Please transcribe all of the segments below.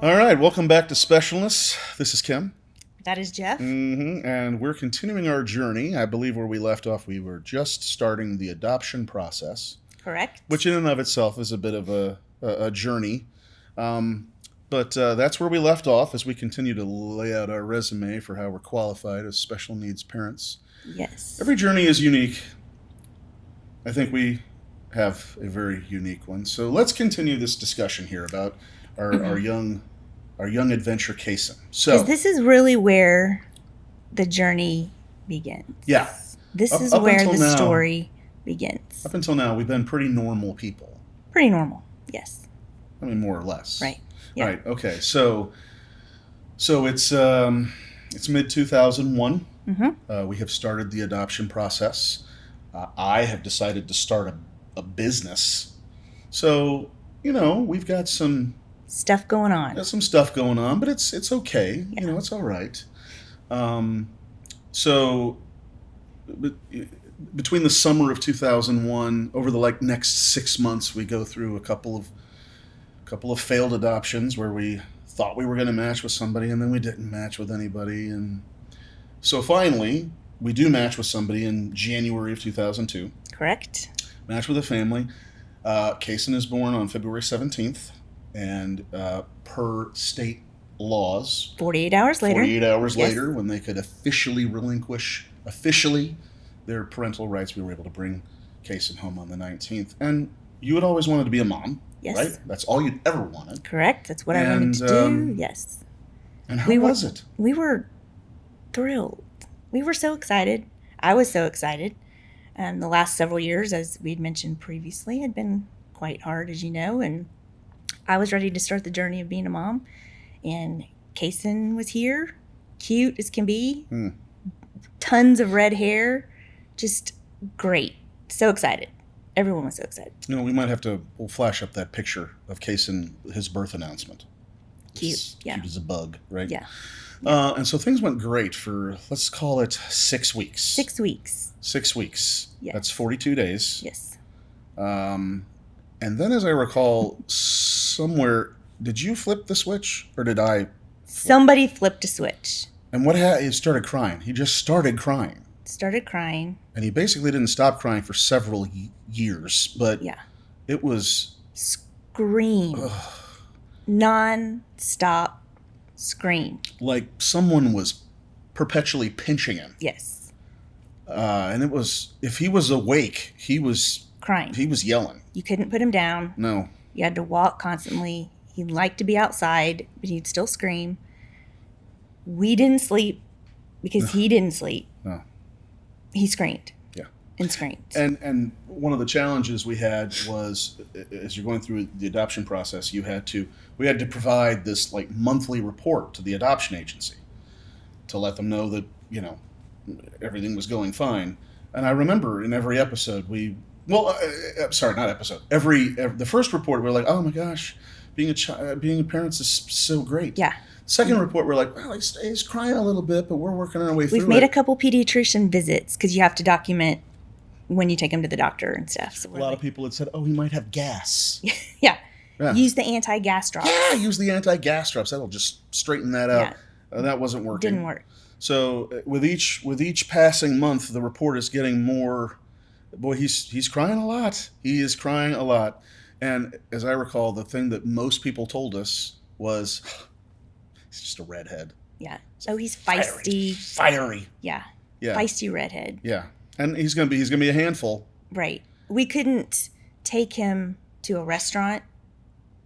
All right, welcome back to Specialness. This is Kim. That is Jeff. And we're continuing our journey. I believe where we left off, we were just starting the adoption process. Correct. Which in and of itself is a bit of a journey. But that's where we left off as we continue to lay out our resume for how we're qualified as special needs parents. Yes. Every journey is unique. I think we have a very unique one. So let's continue this discussion here about our young adventure Cason. So this is really where the journey begins. Yeah. This is where the story begins. Up until now, we've been pretty normal people. Pretty normal, yes. I mean, more or less. Right. Yeah. Right. Okay. So it's mid 2001. Mm-hmm. We have started the adoption process. I have decided to start a business. So we've got some stuff going on. Got some stuff going on, but it's okay. Yeah. It's all right. So between the summer of 2001, over the next 6 months, we go through a couple of failed adoptions where we thought we were going to match with somebody and then we didn't match with anybody, and so finally we do match with somebody in January of 2002. Correct. Match with a family. Cason is born on February 17th, and per state laws, 48 hours later. 48 hours Yes. later, when they could officially relinquish their parental rights, we were able to bring Cason home on the 19th. And you had always wanted to be a mom, Yes. right? That's all you'd ever wanted. Correct. That's what I wanted to do. Yes. And how was it? We were thrilled. We were so excited. I was so excited. The last several years, as we'd mentioned previously, had been quite hard, as you know, and I was ready to start the journey of being a mom. And Cason was here, cute as can be, tons of red hair, just great. So excited. Everyone was so excited. We might have we'll flash up that picture of Cason, his birth announcement. Cute, It's yeah. Cute as a bug, right? Yeah. And so things went great for, let's call it 6 weeks. 6 weeks. 6 weeks. Yes. That's 42 days. Yes. And then, as I recall, somewhere, did you flip the switch or did I? Somebody flipped a switch. And what happened? He started crying. He just started crying. Started crying. And he basically didn't stop crying for several years, but Yeah. it was Scream. Non-stop scream. like someone was perpetually pinching him. Yes. And it was, if he was awake, he was Crying. yelling. You couldn't put him down. No. You had to walk constantly. He liked to be outside, but he'd still scream. We didn't sleep because he didn't sleep. No. He screamed. Yeah. And screamed. And one of the challenges we had was, as you're going through the adoption process, we had to provide this monthly report to the adoption agency to let them know that everything was going fine. And I remember in every episode the first report we're like, oh my gosh, being a parent is so great. Yeah. Second report, we're like, well, he's crying a little bit, but we're working our way through it. We've made a couple pediatrician visits because you have to document when you take him to the doctor and stuff. So a lot of people had said, oh, he might have gas. Yeah. Yeah. Use the anti-gas drops. Yeah, use the anti-gas drops. That'll just straighten that out. Yeah. That wasn't working. Didn't work. So with each passing month, the report is getting more. Boy, he's crying a lot. He is crying a lot. And as I recall, the thing that most people told us was, he's just a redhead. Yeah. Oh, he's feisty. Fiery. Yeah. Yeah. Feisty redhead. Yeah. And he's gonna be a handful. Right. We couldn't take him to a restaurant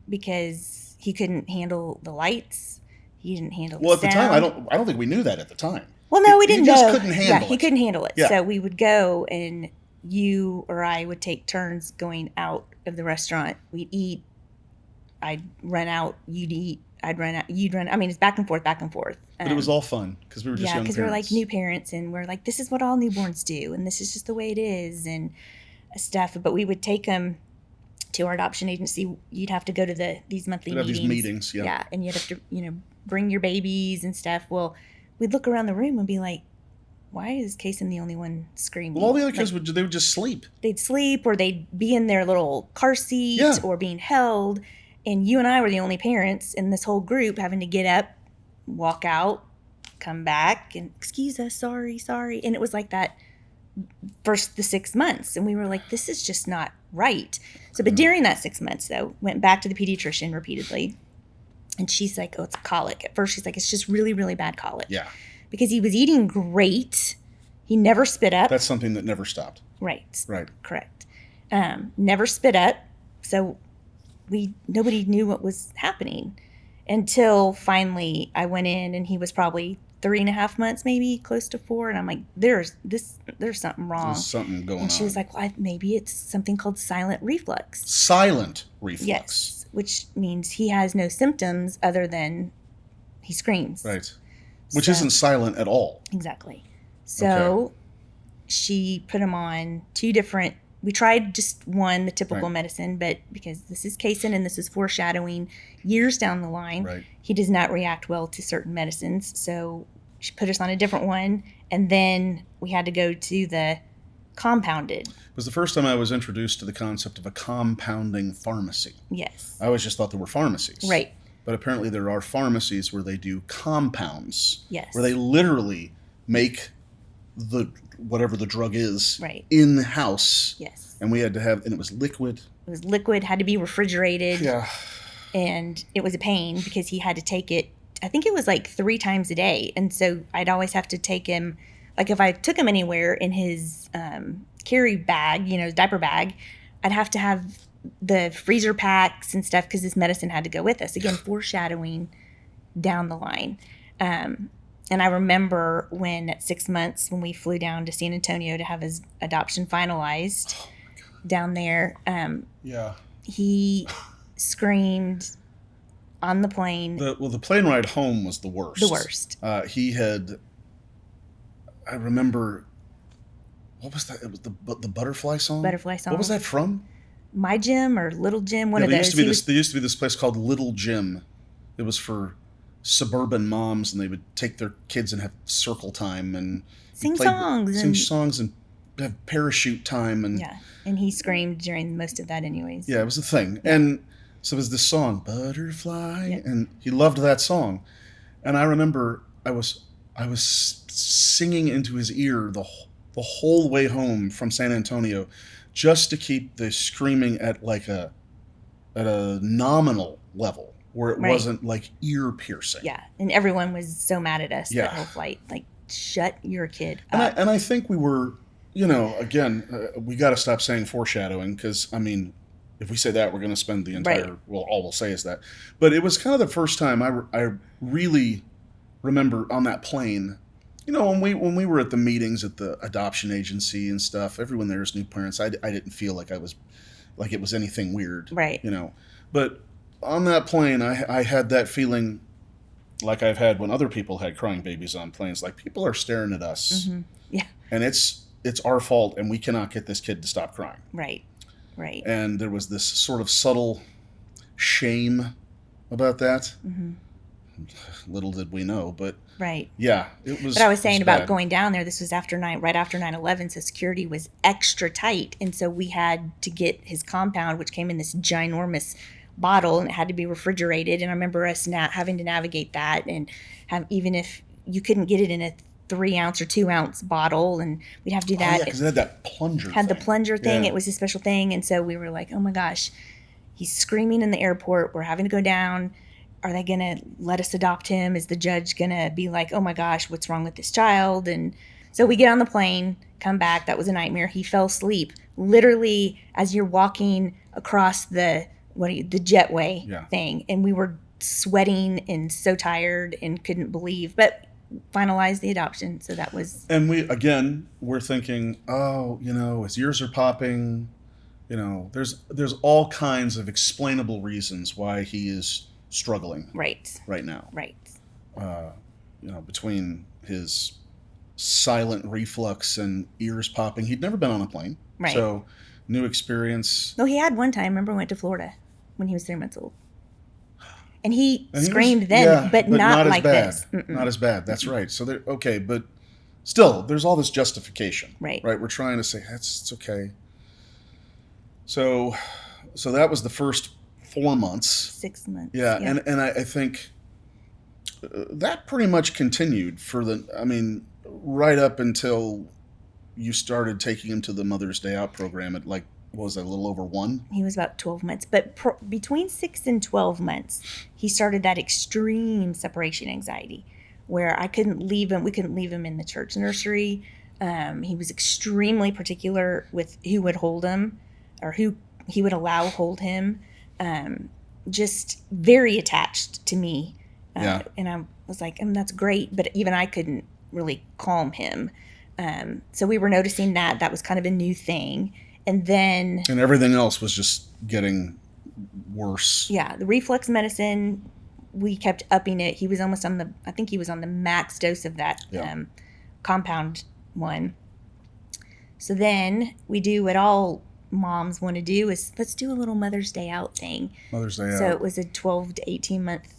because he couldn't handle the lights. He didn't handle the Well, at the sound. time, I don't think we knew that at the time. Well, no, we didn't He just know. couldn't handle it. Yeah, he couldn't handle it. Yeah. So we would go, and you or I would take turns going out of the restaurant. We'd eat. I'd run out. You'd eat. I'd run out. You'd run. I mean, it's back and forth, back and forth. But it was all fun because we were just young because parents. we're like new parents, and we're like, this is what all newborns do, and this is just the way it is, and stuff. But we would take them to our adoption agency. You'd have to go to these monthly We'd have meetings. these meetings, yeah. Yeah, and you'd have to bring your babies and stuff. Well, we'd look around the room and be like, why is Cason the only one screaming? Well, all the other kids would just sleep. They'd sleep, or they'd be in their little car seat, Yeah. or being held, And you and I were the only parents in this whole group having to get up, walk out, come back, and excuse us, sorry. And it was like that first the 6 months. And we were like, this is just not right. So, but during that 6 months, though, went back to the pediatrician repeatedly. And she's like, oh, it's colic. At first, she's like, it's just really, really bad colic. Yeah. Because he was eating great. He never spit up. That's something that never stopped. Right. Right. Correct. Never spit up. So nobody knew what was happening until finally I went in, and he was probably 3.5 months, maybe close to 4. And I'm like, there's something wrong. There's something going on. And she was like, well, maybe it's something called silent reflux. Silent reflux. Yes. Which means he has no symptoms other than he screams. Right. Which isn't silent at all. Exactly. So she put him on 2 different. We tried just one, the typical medicine, but because this is Cason and this is foreshadowing years down the line, he does not react well to certain medicines. So she put us on a different one, and then we had to go to the compounded. It was the first time I was introduced to the concept of a compounding pharmacy. Yes. I always just thought there were pharmacies. Right. But apparently there are pharmacies where they do compounds. Yes. Where they literally make whatever the drug is in the house. Yes. And we had to have, and it was liquid. It was liquid, had to be refrigerated. Yeah. And it was a pain because he had to take it, I think it was like 3 times a day. And so I'd always have to take him, like if I took him anywhere in his carry bag, his diaper bag, I'd have to have the freezer packs and stuff because this medicine had to go with us. Again, foreshadowing down the line. And I remember when at 6 months, when we flew down to San Antonio to have his adoption finalized down there, he screamed on the plane. The plane ride home was the worst. The worst. I remember, what was that? It was the Butterfly song? Butterfly song. What was that from? My Gym or Little Gym, one of those. There used to be this place called Little Gym. It was for suburban moms, and they would take their kids and have circle time and sing songs and have parachute time. And and he screamed during most of that anyways. Yeah, it was a thing. And so it was this song, Butterfly, and he loved that song. And I remember I was singing into his ear the whole way home from San Antonio, just to keep the screaming at a nominal level where it wasn't like ear piercing. Yeah, and everyone was so mad at us that whole flight. Like, shut your kid up. And I think we were, again, we got to stop saying foreshadowing because, I mean, if we say that, we're going to spend the entire, all we'll say is that. But it was kind of the first time I really remember on that plane, when we were at the meetings at the adoption agency and stuff, everyone there is new parents. I didn't feel like it was anything weird. Right. But on that plane, I had that feeling like I've had when other people had crying babies on planes, like people are staring at us. Mm-hmm. Yeah. And it's our fault, and we cannot get this kid to stop crying. Right. Right. And there was this sort of subtle shame about that. Mm-hmm. Little did we know, but yeah, it was. But I was saying about going down there. This was right after 9/11, so security was extra tight, and so we had to get his compound, which came in this ginormous bottle, and it had to be refrigerated. And I remember us having to navigate that, and even if you couldn't get it in a 3-ounce or 2-ounce bottle, and we'd have to do that. Oh, yeah, because it had that plunger. The plunger thing. Yeah. It was a special thing, and so we were like, "Oh my gosh, he's screaming in the airport. We're having to go down. Are they going to let us adopt him? Is the judge going to be like, oh my gosh, what's wrong with this child?" And so we get on the plane, come back. That was a nightmare. He fell asleep literally as you're walking across the jetway thing, and we were sweating and so tired and couldn't believe, but finalized the adoption. So that was. And we're thinking, his ears are popping. There's all kinds of explainable reasons why he is struggling right now. Right. Between his silent reflux and ears popping. He'd never been on a plane. Right. So new experience. No, he had one time. Remember, went to Florida when he was 3 months old. And he screamed then, but not like bad. This. Not as bad. That's right. So but still, there's all this justification. Right. We're trying to say it's okay. So that was the first 4 months. 6 months. Yeah, and I think that pretty much continued right up until you started taking him to the Mother's Day Out program at, like, what was that, a little over 1? He was about 12 months. But between 6 and 12 months, he started that extreme separation anxiety where I couldn't leave him. We couldn't leave him in the church nursery. He was extremely particular with who would hold him or who he would allow hold him. Just very attached to me. And I was like, that's great. But even I couldn't really calm him. So we were noticing that was kind of a new thing. And everything else was just getting worse. Yeah. The reflux medicine, we kept upping it. He was almost on the max dose of that compound one. So then we do what all moms want to do is let's do a little Mother's Day Out thing. Mother's Day Out. So it was a 12 to 18 month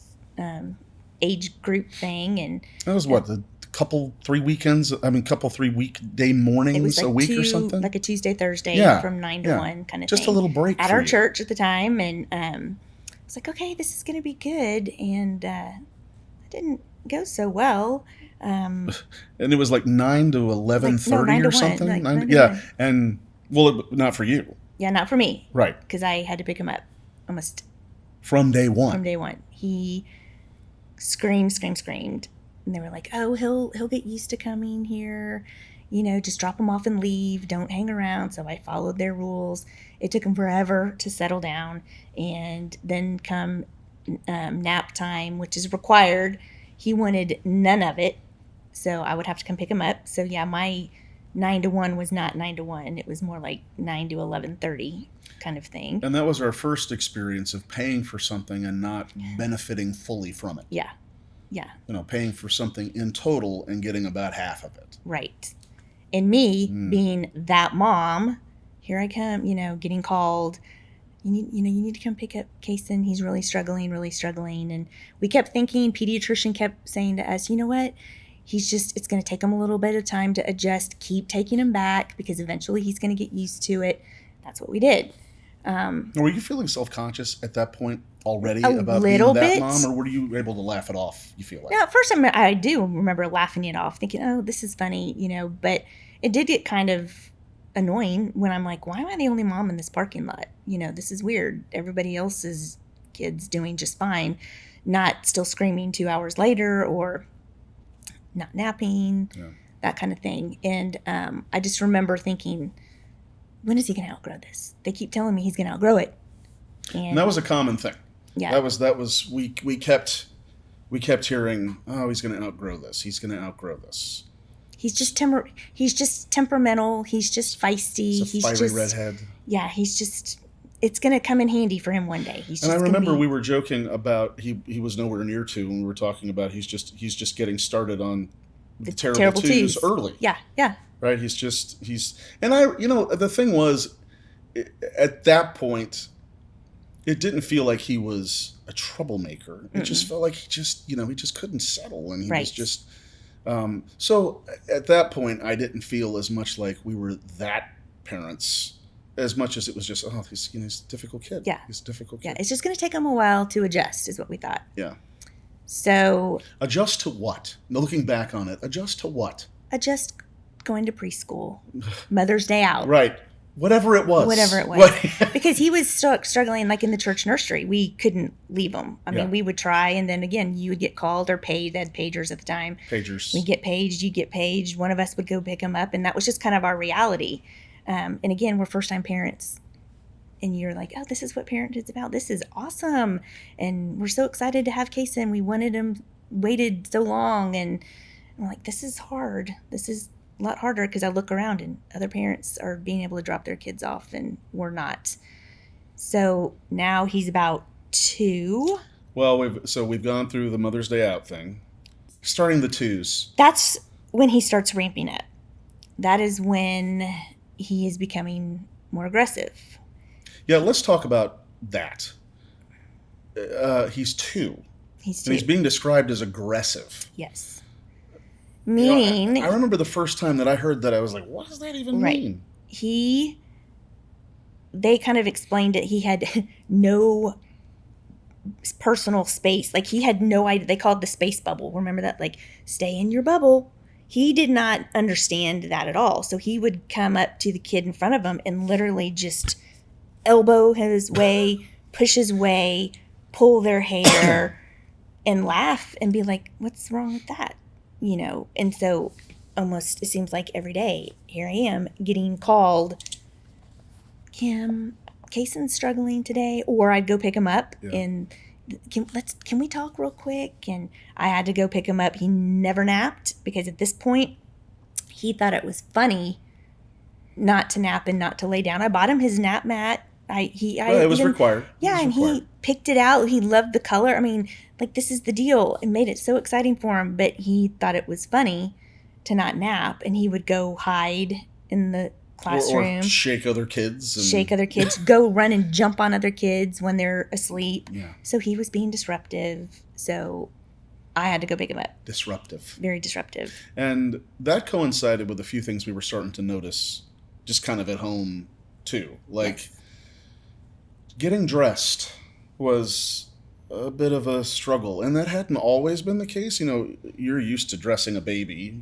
age group thing. And that was the couple 3 weekday mornings a week or something? Like a Tuesday, Thursday from 9 to 1 kind of just thing. Just a little break at our church at the time. And I was like, okay, this is going to be good. And it didn't go so well. And it was like 9 to 11:30 or something? Like 9 to 1. And, not for you. Yeah, not for me. Right. Because I had to pick him up almost. From day one. From day one. He screamed. And they were like, oh, he'll get used to coming here. Just drop him off and leave. Don't hang around. So I followed their rules. It took him forever to settle down. And then come nap time, which is required. He wanted none of it. So I would have to come pick him up. So yeah, my 9 to 1 was not 9 to 1. It was more like 9 to 11:30 kind of thing. And that was our first experience of paying for something and not benefiting fully from it. Yeah. Yeah. Paying for something in total and getting about half of it. Right. And me being that mom, here I come, getting called. You need to come pick up Cason. He's really struggling. And we kept thinking, pediatrician kept saying to us, you know what? It's going to take him a little bit of time to adjust. Keep taking him back because eventually he's going to get used to it. That's what we did. Were you feeling self-conscious at that point already about being that bit. mom, or were you able to laugh it off, you feel like? Yeah, at first I do remember laughing it off, thinking, oh, this is funny, but it did get kind of annoying when I'm like, why am I the only mom in this parking lot? This is weird. Everybody else's kid's doing just fine, not still screaming 2 hours later or not napping, that kind of thing. And I just remember thinking, when is he going to outgrow this? They keep telling me he's going to outgrow it. And that was a common thing. Yeah. That was we kept hearing, oh, he's going to outgrow this. He's going to outgrow this. He's just temperamental. He's just feisty. He's a fiery redhead. Yeah, it's going to come in handy for him one day. And I remember we were joking about he was nowhere near 2 when we were talking about he's just getting started on the terrible twos early. Yeah. Right? And the thing was, at that point, it didn't feel like he was a troublemaker. It just felt like he just couldn't settle, and he was just. So at that point, I didn't feel as much like we were that parents, as much as it was just, he's a difficult kid. Yeah, he's a difficult kid. Yeah, it's just going to take him a while to adjust, is what we thought. Yeah. So. Adjust to what? Now, looking back on it, adjust to what? Adjust going to preschool, Mother's Day Out. Right. Whatever it was. Because he was struggling, like in the church nursery. We couldn't leave him. I mean, we would try, and then again, you would get called or paid. They had pagers at the time. Pagers. We get paged, you get paged. One of us would go pick him up, and that was just kind of our reality. And again, we're first-time parents. And you're like, oh, this is what parenthood is about. This is awesome. And we're so excited to have Cason. We wanted him, waited so long. And I'm like, this is hard. This is a lot harder because I look around and other parents are being able to drop their kids off and we're not. So now he's about 2. Well, we've gone through the Mother's Day Out thing. Starting the 2s. That's when he starts ramping up. That is when he is becoming more aggressive. Yeah, let's talk about that. He's 2. He's 2. And he's being described as aggressive. Yes. Meaning... I remember the first time that I heard that, I was like, what does that even mean? They kind of explained it. He had no personal space. Like, he had no idea. They called it the space bubble. Remember that? Like, stay in your bubble. He did not understand that at all. So he would come up to the kid in front of him and literally just elbow his way, push his way, pull their hair, and laugh and be like, what's wrong with that? And so almost, it seems like every day, here I am getting called, Kim, Cason's struggling today. Or I'd go pick him up and can we talk real quick? And I had to go pick him up. He never napped because at this point he thought it was funny not to nap and not to lay down. I bought him his nap mat. It was required. Yeah, and he picked it out. He loved the color. I mean, like, this is the deal. It made it so exciting for him, but he thought it was funny to not nap, and he would go hide in the classroom. Or shake other kids. Go run and jump on other kids when they're asleep. Yeah. So he was being disruptive. So I had to go pick him up. Disruptive. Very disruptive. And that coincided with a few things we were starting to notice just kind of at home, too. Like, Yes. Getting dressed was a bit of a struggle. And that hadn't always been the case. You're used to dressing a baby,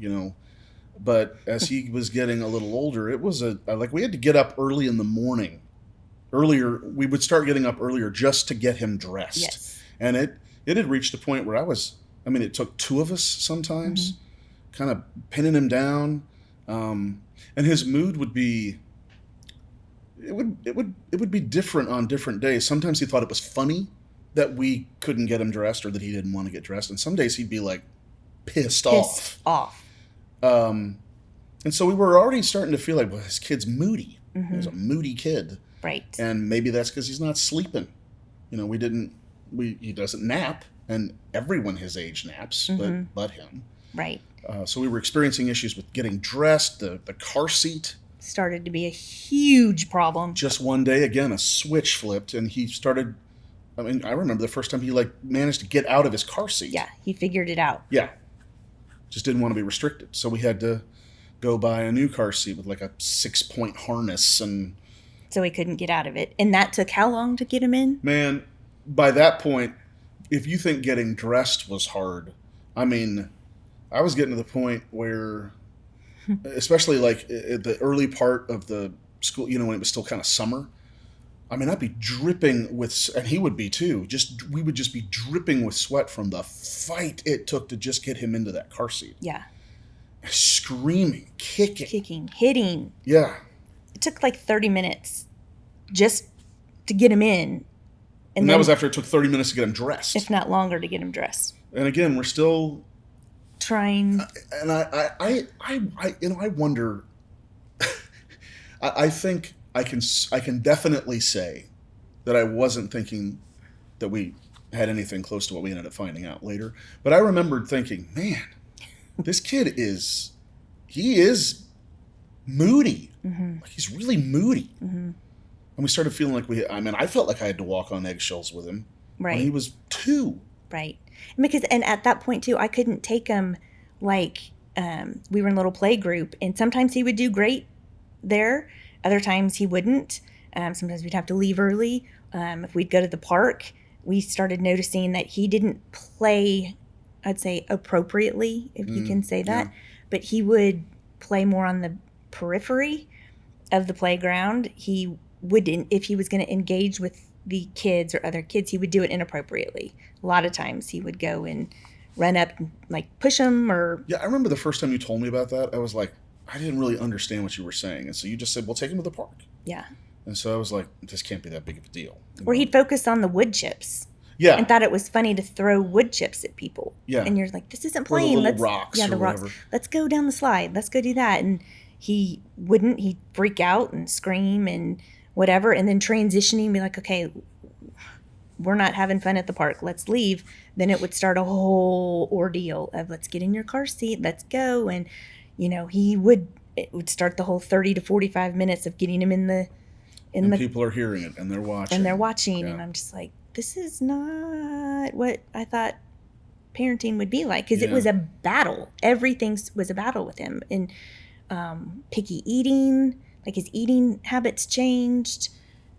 But as he was getting a little older, it was we had to get up early in the morning. We would start getting up earlier just to get him dressed. Yes. And it had reached a point where it took two of us sometimes, kind of pinning him down. And his mood would be, it would be different on different days. Sometimes he thought it was funny that we couldn't get him dressed or that he didn't want to get dressed. And some days he'd be like pissed off. And so we were already starting to feel like, well, this kid's moody. He's a moody kid. Right. And maybe that's because he's not sleeping. He doesn't nap, and everyone his age naps, but him. Right. So we were experiencing issues with getting dressed. The car seat started to be a huge problem. Just one day, again, a switch flipped, and he started. I remember the first time he managed to get out of his car seat. Yeah, he figured it out. Yeah. Just didn't want to be restricted. So we had to go buy a new car seat with a 6-point harness. And so he couldn't get out of it. And that took how long to get him in? Man, by that point, if you think getting dressed was hard, I was getting to the point where, especially at the early part of the school, when it was still kind of summer, I'd be dripping with, and he would be too, we would just be dripping with sweat from the fight it took to just get him into that car seat. Yeah. Screaming, kicking, hitting. Yeah. It took 30 minutes just to get him in. And that was after it took 30 minutes to get him dressed. If not longer to get him dressed. And again, we're still trying. And I wonder, I think I can definitely say that I wasn't thinking that we had anything close to what we ended up finding out later. But I remembered thinking, man, this kid is moody. He's really moody. And we started feeling I felt like I had to walk on eggshells with him. Right. When he was 2. Right. And at that point too, I couldn't take him we were in a little play group, and sometimes he would do great there. Other times he wouldn't. Sometimes we'd have to leave early. If we'd go to the park, we started noticing that he didn't play, I'd say, appropriately, if you can say that. Yeah. But he would play more on the periphery of the playground. He wouldn't, if he was going to engage with the kids or other kids, he would do it inappropriately. A lot of times he would go and run up and push them or... Yeah, I remember the first time you told me about that, I was like, I didn't really understand what you were saying. And so you just said, well, take him to the park. Yeah. And so I was like, this can't be that big of a deal. Or he'd focus on the wood chips. Yeah. And thought it was funny to throw wood chips at people. Yeah. And you're like, this isn't playing. Or the rocks. Yeah, the rocks. Whatever. Let's go down the slide. Let's go do that. And he wouldn't. He'd freak out and scream and whatever. And then transitioning, be like, okay, we're not having fun at the park. Let's leave. Then it would start a whole ordeal of let's get in your car seat. Let's go. And, it would start the whole 30 to 45 minutes of getting him in the... And people are hearing it and they're watching. Yeah. And I'm just like, this is not what I thought parenting would be like. Because it was a battle. Everything was a battle with him. And picky eating, his eating habits changed.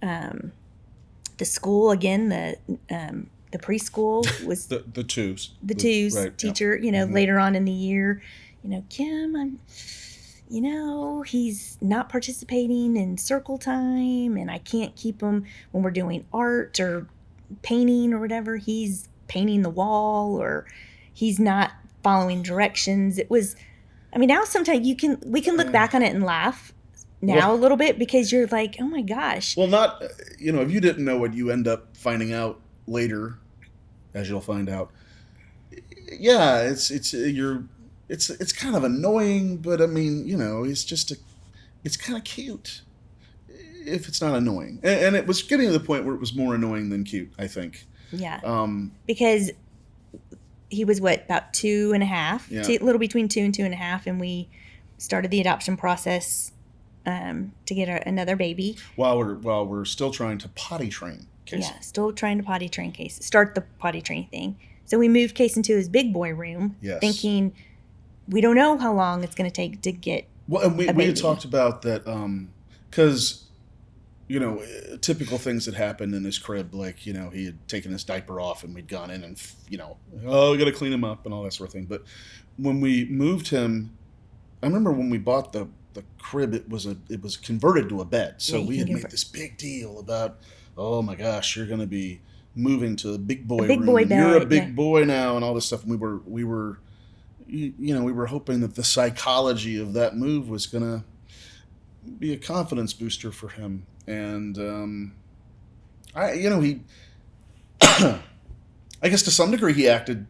The school, again, the the preschool was the twos. The twos right, teacher, later on in the year, Kim, he's not participating in circle time, and I can't keep him when we're doing art or painting or whatever. He's painting the wall, or he's not following directions. It was, now sometimes we can look back on it and laugh now a little bit, because you're like, oh my gosh. Well, not, if you didn't know what you end up finding out later, as you'll find out. Yeah, it's kind of annoying, but it's kind of cute if it's not annoying. And it was getting to the point where it was more annoying than cute, I think. Yeah. Because he was about 2.5, Yeah. A little between 2 and 2.5, and we started the adoption process to get another baby. While we're still trying to potty train Cason. Yeah, still trying to potty train Cason. Start the potty train thing. So we moved Cason to his big boy room, yes. thinking we don't know how long it's going to take to get and we had talked about that because, typical things that happened in his crib, like, he had taken his diaper off and we'd gone in and, we got to clean him up and all that sort of thing. But when we moved him, I remember when we bought the crib, it was converted to a bed. So we had made this big deal about, oh my gosh, you're going to be moving to a big boy room. Boy bed, you're a big boy now, and all this stuff. And we were hoping that the psychology of that move was going to be a confidence booster for him. And he, I guess to some degree he acted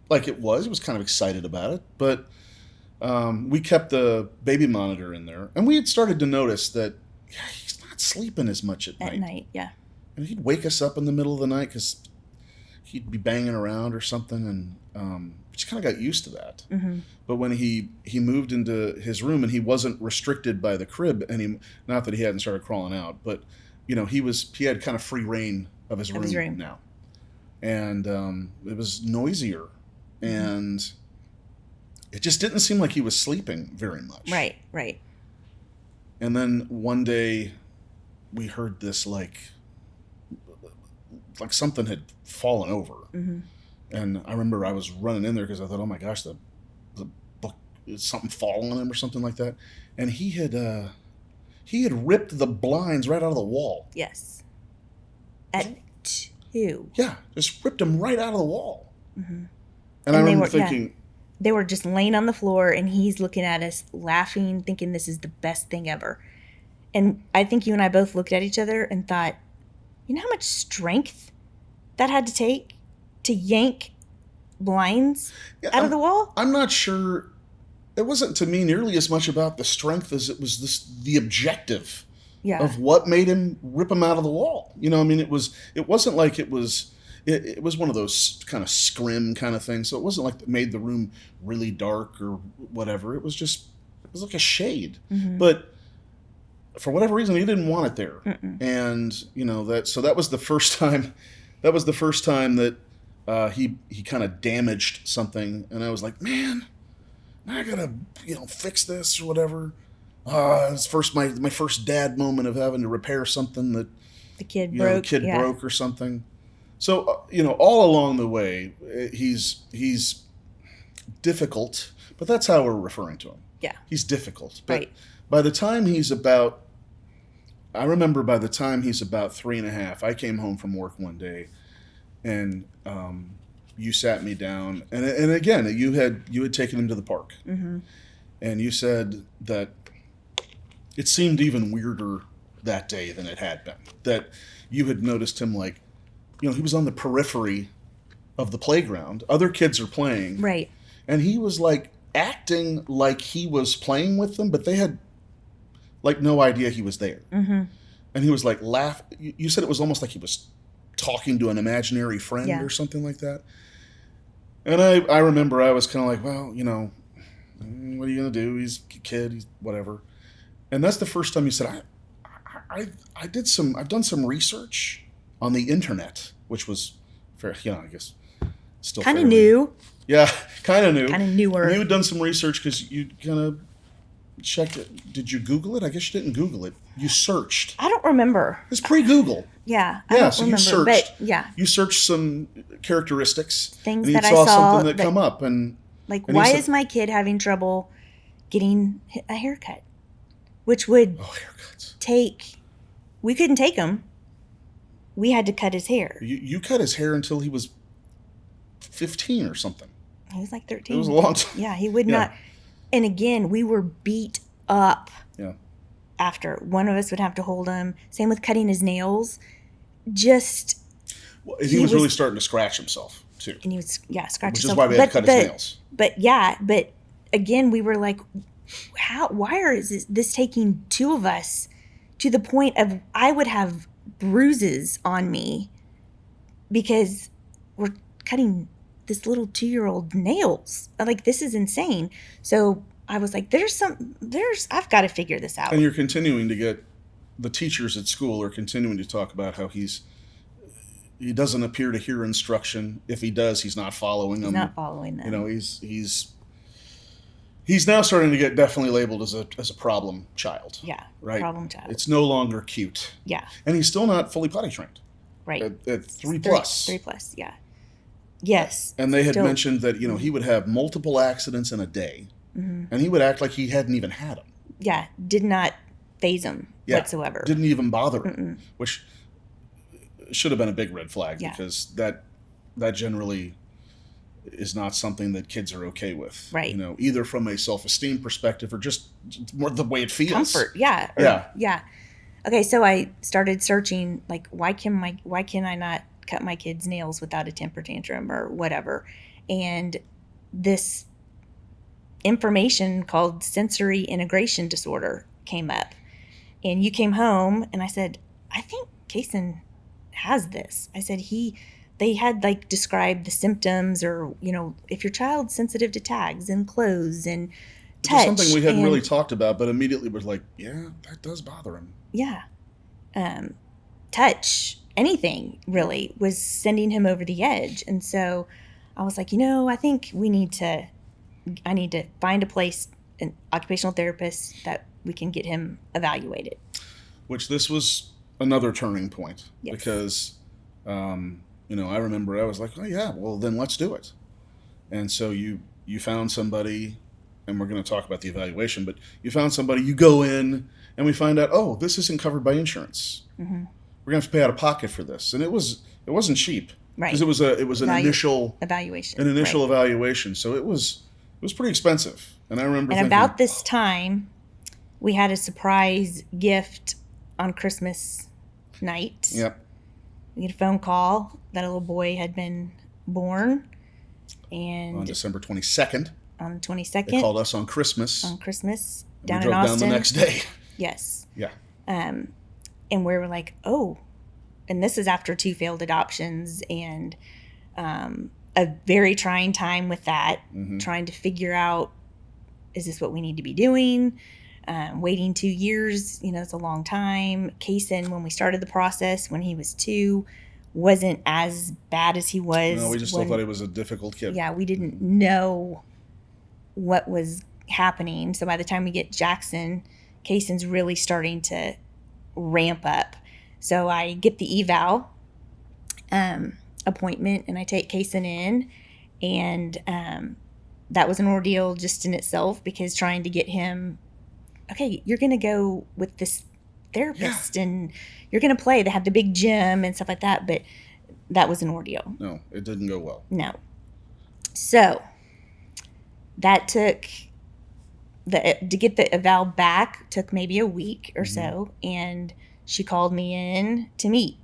like it was. He was kind of excited about it, but we kept the baby monitor in there, and we had started to notice that he's not sleeping as much at night. At night, yeah. And he'd wake us up in the middle of the night because he'd be banging around or something, and we just kind of got used to that. Mm-hmm. But when he moved into his room, and he wasn't restricted by the crib not that he hadn't started crawling out, but he had kind of free reign of his room now, and it was noisier, and it just didn't seem like he was sleeping very much. Right. And then one day we heard this like something had fallen over. Mm-hmm. And I remember I was running in there because I thought, oh my gosh, the book, is something falling on him or something like that. And he had ripped the blinds right out of the wall. Yes. At 2. Yeah, just ripped them right out of the wall. Mm-hmm. And I remember thinking... Yeah. They were just laying on the floor, and he's looking at us, laughing, thinking this is the best thing ever. And I think you and I both looked at each other and thought, you know how much strength that had to take to yank blinds out of the wall? I'm not sure. It wasn't to me nearly as much about the strength as it was the objective of what made him rip him out of the wall. It wasn't like it was... It was one of those kind of scrim kind of things. So it wasn't like it made the room really dark or whatever. It was like a shade. Mm-hmm. But for whatever reason, he didn't want it there. Mm-mm. And, that was the first time. That was the first time that he kind of damaged something. And I was like, man, I gotta, fix this or whatever. It's my first dad moment of having to repair something that the kid broke. Broke or something. So, all along the way, he's difficult, but that's how we're referring to him. Yeah. He's difficult. But right. By the time he's about 3.5, I came home from work one day, and you sat me down, and again, you had taken him to the park. Mm-hmm. And you said that it seemed even weirder that day than it had been. That you had noticed him like, he was on the periphery of the playground. Other kids are playing. Right. And he was like acting like he was playing with them, but they had like no idea he was there. Mm-hmm. And he was like you said it was almost like he was talking to an imaginary friend or something like that. And I remember I was kind of like, well, what are you going to do? He's a kid, he's whatever. And that's the first time you said, I've done some research on the internet, which was fair, I guess still kind of new. Yeah, kind of new. Kind of newer. You had done some research because you kind of checked it. Did you Google it? I guess you didn't Google it. You searched. I don't remember. It's pre-Google. Yeah, I Yeah, don't so remember. you searched. But yeah, You searched some characteristics. things and you that I saw saw something that come up, and like, and you why said, is my kid having trouble getting a haircut? Which would "Oh, haircuts." we couldn't take him. We had to cut his hair. You cut his hair until he was 15 or something. He was like 13. It was a long time. Yeah, he would Yeah. not. And again, we were beat up. Yeah. After one of us would have to hold him. Same with cutting his nails. Just Well, he was really starting to scratch himself too, and he would scratch which himself. is why we had to cut his nails. But again, we were like, why is this taking two of us to the point of I would have bruises on me because we're cutting this little 2-year-old nails. Like, this is insane. So I was like, I've got to figure this out. And you're continuing to get the teachers at school are continuing to talk about how he doesn't appear to hear instruction. If he does, he's not following them. He's not following them. You know, he's now starting to get definitely labeled as a problem child. Yeah, right. Problem child. It's no longer cute. Yeah, and he's still not fully potty trained. Right. At 3+. 3+. Yeah. Yes. And they had mentioned that he would have multiple accidents in a day, and he would act like he hadn't even had them. Yeah, did not faze him whatsoever. Didn't even bother him, which should have been a big red flag because that generally is not something that kids are okay with. Right. Either from a self-esteem perspective or just more the way it feels. Comfort. Yeah. Yeah. Okay, so I started searching, like, why can I not cut my kid's nails without a temper tantrum or whatever? And this information called sensory integration disorder came up. And you came home and I said, I think Cason has this. I said they had like described the symptoms, or if your child's sensitive to tags and clothes and touch. It's something we hadn't really talked about, but immediately was like, yeah, that does bother him. Yeah. Touch, anything really was sending him over the edge. And so I was like, I think I need to find a place, an occupational therapist, that we can get him evaluated. Which this was another turning point. Yes. Because, I remember I was like, oh yeah, well then let's do it. And so you found somebody, and we're going to talk about the evaluation, but you found somebody, you go in and we find out, oh, this isn't covered by insurance. Mm-hmm. We're going to have to pay out of pocket for this. And it wasn't cheap. Right. Because it was an initial evaluation. Evaluation. So it was pretty expensive. And I remember thinking, about this time, we had a surprise gift on Christmas night. Yep. We get a phone call that a little boy had been born. And on December 22nd. On the 22nd. They called us on Christmas. Down in Austin. We drove down the next day. Yes. Yeah. And we were like, oh, and this is after 2 failed adoptions and a very trying time with that, trying to figure out, is this what we need to be doing? Waiting 2 years, it's a long time. Cason, when we started the process, when he was 2, wasn't as bad as he was. No, we just still thought he was a difficult kid. Yeah, we didn't know what was happening. So by the time we get Jackson, Cason's really starting to ramp up. So I get the eval appointment and I take Cason in, and that was an ordeal just in itself, because trying to get him, okay, you're going to go with this therapist and you're going to play. They have the big gym and stuff like that, but that was an ordeal. No, it didn't go well. No. So that took to get the eval back took maybe a week or so, and she called me in to meet.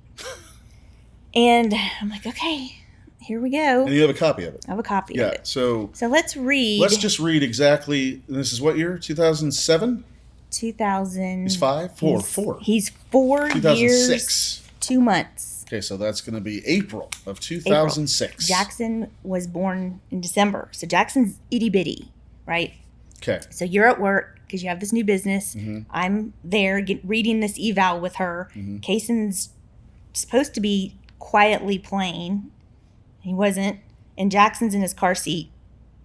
And I'm like, okay, here we go. And you have a copy of it. I have a copy of it. So let's read. Let's just read exactly. This is what year? 2007? 2000. He's 5? 4. He's 4 2006. years, 2 months. Okay, so that's going to be April of 2006. Jackson was born in December. So Jackson's itty bitty, right? Okay. So you're at work because you have this new business. I'm there reading this eval with her. Cason's supposed to be quietly playing. He wasn't. And Jackson's in his car seat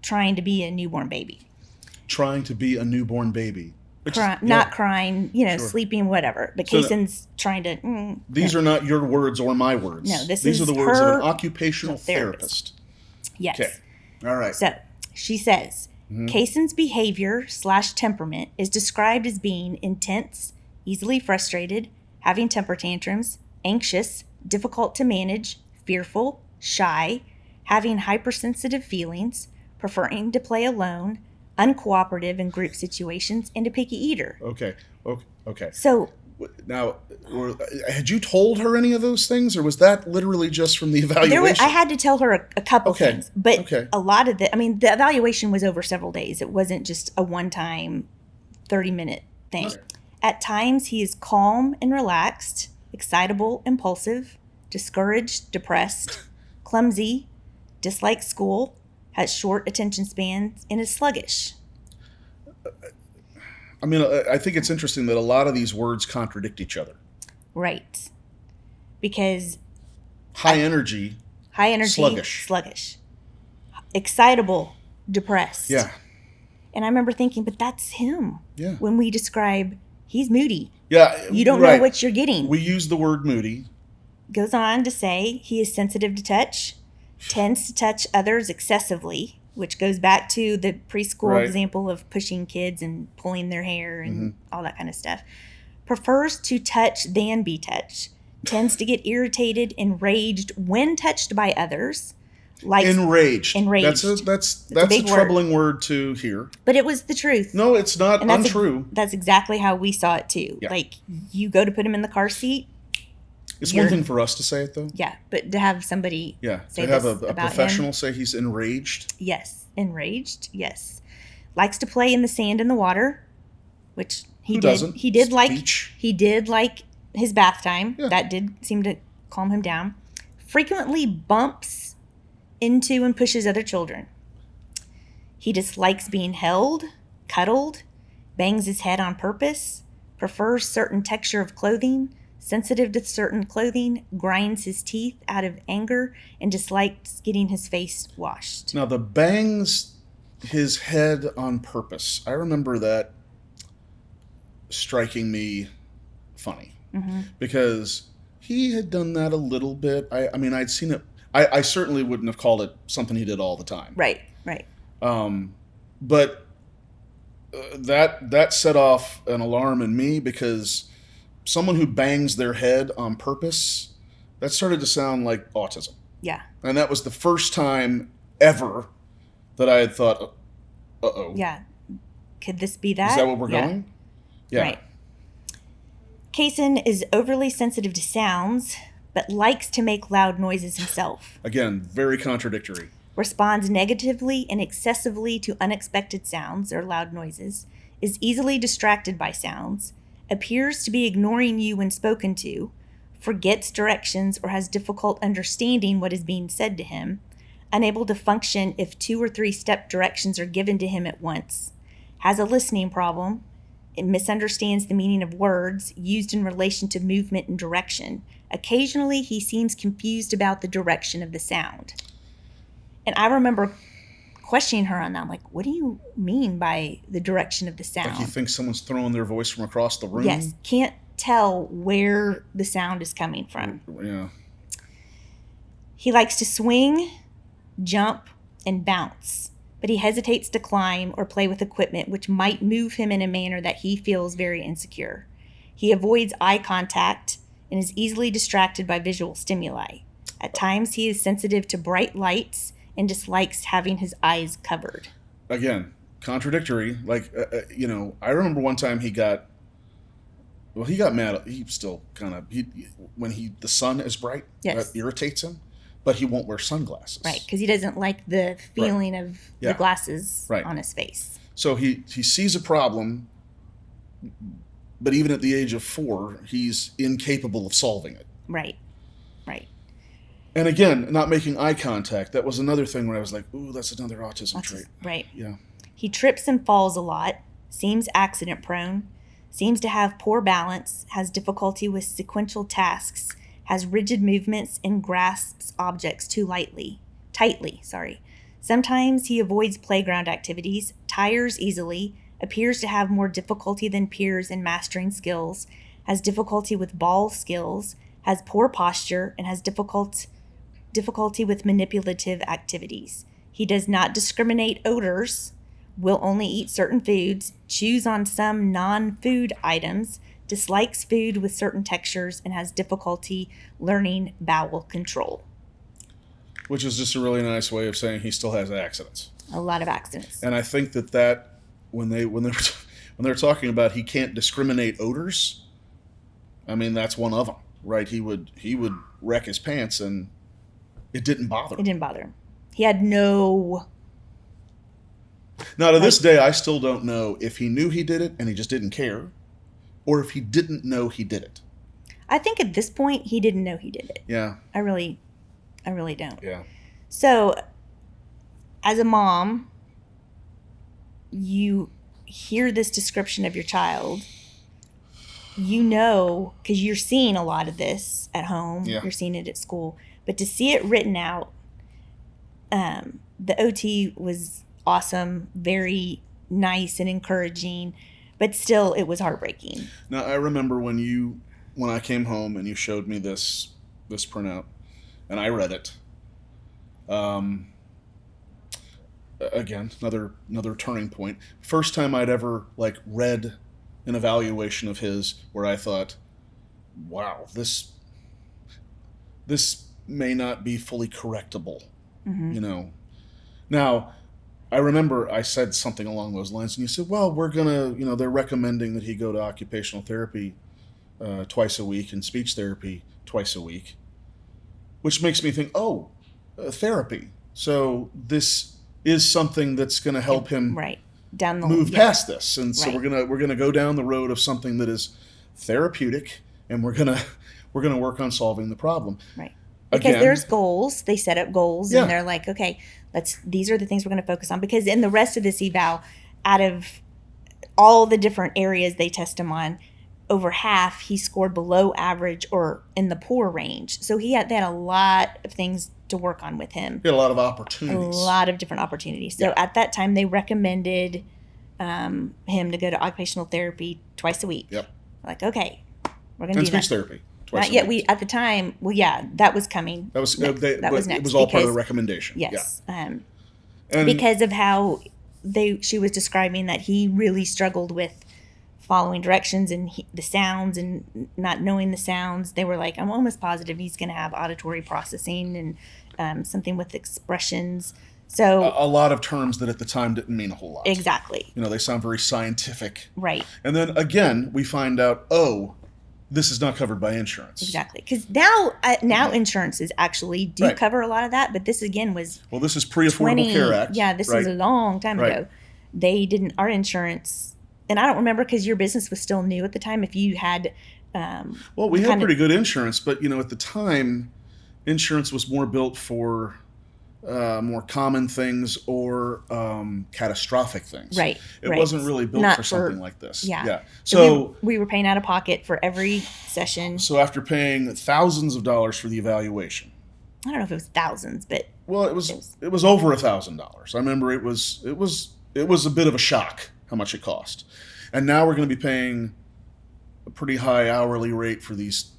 trying to be a newborn baby. Trying to be a newborn baby. not crying, Sure. sleeping, whatever. But So Cason's trying to. These are not your words or my words. No, these are the words of an occupational therapist. Yes. Okay. All right. So she says, Cason's behavior/temperament is described as being intense, easily frustrated, having temper tantrums, anxious, difficult to manage, fearful, shy, having hypersensitive feelings, preferring to play alone, uncooperative in group situations, and a picky eater. Okay. So now, had you told her any of those things, or was that literally just from the evaluation? I had to tell her a couple things, but Okay. a lot of the evaluation was over several days. It wasn't just a one-time 30-minute thing. Right. At times, he is calm and relaxed, excitable, impulsive, discouraged, depressed, clumsy, dislikes school, has short attention spans, and is sluggish. I mean, I think it's interesting that a lot of these words contradict each other. Right. Because high energy, sluggish. Excitable, depressed. Yeah. And I remember thinking, but that's him. Yeah. When we describe, he's moody. Yeah. You don't know what you're getting. We use the word moody. Goes on to say he is sensitive to touch, tends to touch others excessively, which goes back to the preschool example of pushing kids and pulling their hair and all that kind of stuff. Prefers to touch than be touched. Tends to get irritated, enraged when touched by others. Enraged. That's a troubling word to hear. But it was the truth. No, it's not untrue. That's exactly how we saw it too. Yeah. Like, you go to put him in the car seat. It's one thing for us to say it, though. Yeah, but to have somebody say to have this a about professional him, say he's enraged. Yes, enraged. Yes, likes to play in the sand and the water, which he Who did. doesn't? He did like. Beach. He did like his bath time. Yeah. That did seem to calm him down. Frequently bumps into and pushes other children. He dislikes being held, cuddled, bangs his head on purpose, prefers certain texture of clothing, sensitive to certain clothing, grinds his teeth out of anger, and dislikes getting his face washed. Now, the bangs his head on purpose. I remember that striking me funny because he had done that a little bit. I mean, I'd seen it. I certainly wouldn't have called it something he did all the time. Right. But that set off an alarm in me because someone who bangs their head on purpose, that started to sound like autism. Yeah. And that was the first time ever that I had thought, uh-oh. Yeah. Could this be that? Is that what we're going? Yeah. Right. Cason is overly sensitive to sounds, but likes to make loud noises himself. Again, very contradictory. Responds negatively and excessively to unexpected sounds or loud noises, is easily distracted by sounds, appears to be ignoring you when spoken to, forgets directions or has difficult understanding what is being said to him, unable to function if 2 or 3 step directions are given to him at once, has a listening problem, it misunderstands the meaning of words used in relation to movement and direction. Occasionally, he seems confused about the direction of the sound. And I remember questioning her on that. I'm like, what do you mean by the direction of the sound? Like you think someone's throwing their voice from across the room? Yes. Can't tell where the sound is coming from. Yeah. He likes to swing, jump, and bounce, but he hesitates to climb or play with equipment which might move him in a manner that he feels very insecure. He avoids eye contact and is easily distracted by visual stimuli. At times, he is sensitive to bright lights and dislikes having his eyes covered. Again, contradictory. Like, I remember one time he got mad. He still kind of, when the sun is bright, yes, that irritates him, but he won't wear sunglasses. Right, because he doesn't like the feeling of the glasses on his face. So he sees a problem, but even at the age of 4, he's incapable of solving it. Right. And again, not making eye contact. That was another thing where I was like, ooh, that's another autism trait. Right. Yeah. He trips and falls a lot, seems accident prone, seems to have poor balance, has difficulty with sequential tasks, has rigid movements, and grasps objects too tightly. Sometimes he avoids playground activities, tires easily, appears to have more difficulty than peers in mastering skills, has difficulty with ball skills, has poor posture, and has difficulty with manipulative activities. He does not discriminate odors, will only eat certain foods, chews on some non-food items, dislikes food with certain textures, and has difficulty learning bowel control. Which is just a really nice way of saying he still has accidents. A lot of accidents. And I think that when they're talking about he can't discriminate odors, I mean that's one of them, right? He would wreck his pants and it didn't bother him. It didn't bother him. He had no. Now to this day, I still don't know if he knew he did it and he just didn't care, or if he didn't know he did it. I think at this point he didn't know he did it. Yeah. I really don't. Yeah. So, as a mom, you hear this description of your child, you know, because you're seeing a lot of this at home, you're seeing it at school, but to see it written out, the OT was awesome, very nice and encouraging, but still it was heartbreaking. Now, I remember when I came home and you showed me this printout, and I read it. Again, another turning point. First time I'd ever read an evaluation of his where I thought, wow, this may not be fully correctable. Mm-hmm. Now, I remember I said something along those lines, and you said, well, we're gonna, they're recommending that he go to occupational therapy twice a week and speech therapy twice a week, which makes me think, therapy. So this is something that's going to help him move past this, and so we're gonna go down the road of something that is therapeutic, and we're gonna work on solving the problem. Right. Because there's goals. They set up goals, and they're like, okay, these are the things we're going to focus on. Because in the rest of this eval, out of all the different areas they test him on, over half he scored below average or in the poor range. So they had a lot of things to work on with him. He had a lot of opportunities. A lot of different opportunities. So at that time, they recommended him to go to occupational therapy twice a week. Yep. Like, okay, we're going to do that. And speech therapy. Not yet. We at the time. Well, that was coming. That was next. That was next. It was all part of the recommendation. Yes. Yeah. And because of how she was describing that he really struggled with following directions and the sounds and not knowing the sounds. They were like, I'm almost positive he's going to have auditory processing and something with expressions. So a lot of terms that at the time didn't mean a whole lot. Exactly. They sound very scientific. Right. And then again, we find out, this is not covered by insurance. Exactly. Because now insurances actually do cover a lot of that, but this again was... Well, this is pre-Affordable Care Act. Yeah, this was a long time ago. They didn't... Our insurance... And I don't remember because your business was still new at the time, if you had... well, we had pretty good insurance, but, at the time, insurance was more built for... more common things or catastrophic things. Right. It wasn't really built for something like this. Yeah. So we were paying out of pocket for every session. So after paying thousands of dollars for the evaluation, I don't know if it was thousands, but it was over $1,000. I remember it was a bit of a shock how much it cost, and now we're going to be paying a pretty high hourly rate for these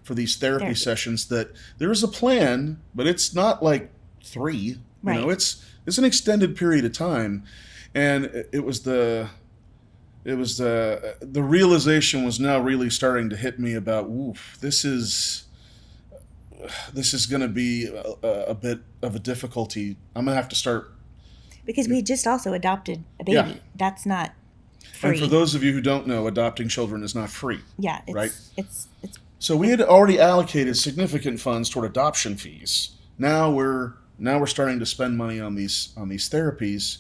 therapy sessions. That there is a plan, but it's not like 3. It's an extended period of time, and it was the realization was now really starting to hit me about, this is going to be a bit of a difficulty. I'm going to have to start, because we just also adopted a baby. Yeah. That's not free. And for those of you who don't know, adopting children is not free. Yeah, it's so we had already allocated significant funds toward adoption fees. Now we're starting to spend money on these therapies